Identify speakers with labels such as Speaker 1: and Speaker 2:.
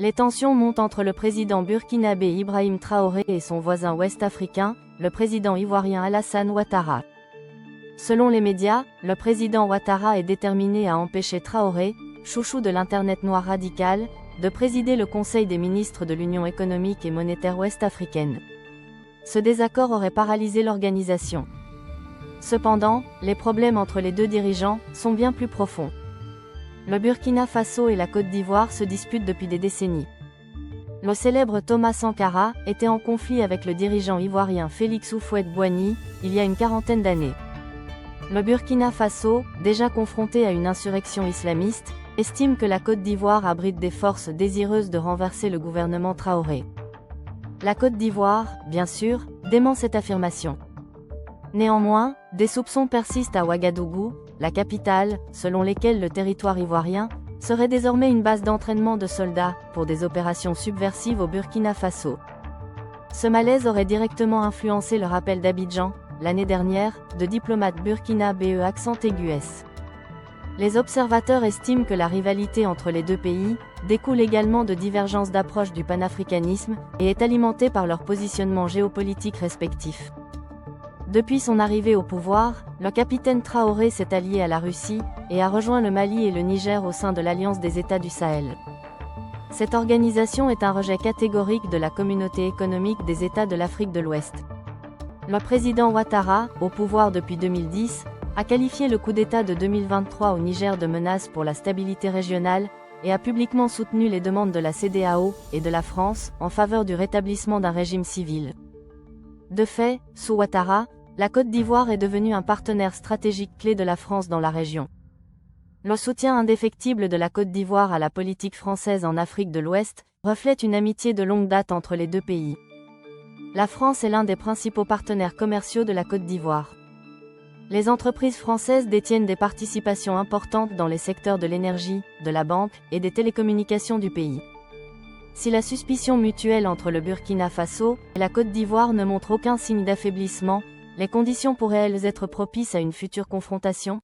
Speaker 1: Les tensions montent entre le président burkinabé Ibrahim Traoré et son voisin ouest-africain, le président ivoirien Alassane Ouattara. Selon les médias, le président Ouattara est déterminé à empêcher Traoré, chouchou de l'internet noir radical, de présider le Conseil des ministres de l'Union économique et monétaire ouest-africaine. Ce désaccord aurait paralysé l'organisation. Cependant, les problèmes entre les deux dirigeants sont bien plus profonds. Le Burkina Faso et la Côte d'Ivoire se disputent depuis des décennies. Le célèbre Thomas Sankara était en conflit avec le dirigeant ivoirien Félix Houphouët-Boigny, il y a une quarantaine d'années. Le Burkina Faso, déjà confronté à une insurrection islamiste, estime que la Côte d'Ivoire abrite des forces désireuses de renverser le gouvernement Traoré. La Côte d'Ivoire, bien sûr, dément cette affirmation. Néanmoins, des soupçons persistent à Ouagadougou, la capitale, selon lesquels le territoire ivoirien serait désormais une base d'entraînement de soldats pour des opérations subversives au Burkina Faso. Ce malaise aurait directement influencé le rappel d'Abidjan, l'année dernière, de diplomates burkinabés accent aigu S. Les observateurs estiment que la rivalité entre les deux pays découle également de divergences d'approche du panafricanisme et est alimentée par leurs positionnements géopolitiques respectifs. Depuis son arrivée au pouvoir, le capitaine Traoré s'est allié à la Russie et a rejoint le Mali et le Niger au sein de l'Alliance des États du Sahel. Cette organisation est un rejet catégorique de la Communauté économique des États de l'Afrique de l'Ouest. Le président Ouattara, au pouvoir depuis 2010, a qualifié le coup d'État de 2023 au Niger de menace pour la stabilité régionale et a publiquement soutenu les demandes de la CEDEAO et de la France en faveur du rétablissement d'un régime civil. De fait, sous Ouattara, la Côte d'Ivoire est devenue un partenaire stratégique clé de la France dans la région. Le soutien indéfectible de la Côte d'Ivoire à la politique française en Afrique de l'Ouest reflète une amitié de longue date entre les deux pays. La France est l'un des principaux partenaires commerciaux de la Côte d'Ivoire. Les entreprises françaises détiennent des participations importantes dans les secteurs de l'énergie, de la banque et des télécommunications du pays. Si la suspicion mutuelle entre le Burkina Faso et la Côte d'Ivoire ne montre aucun signe d'affaiblissement, les conditions pourraient elles être propices à une future confrontation ?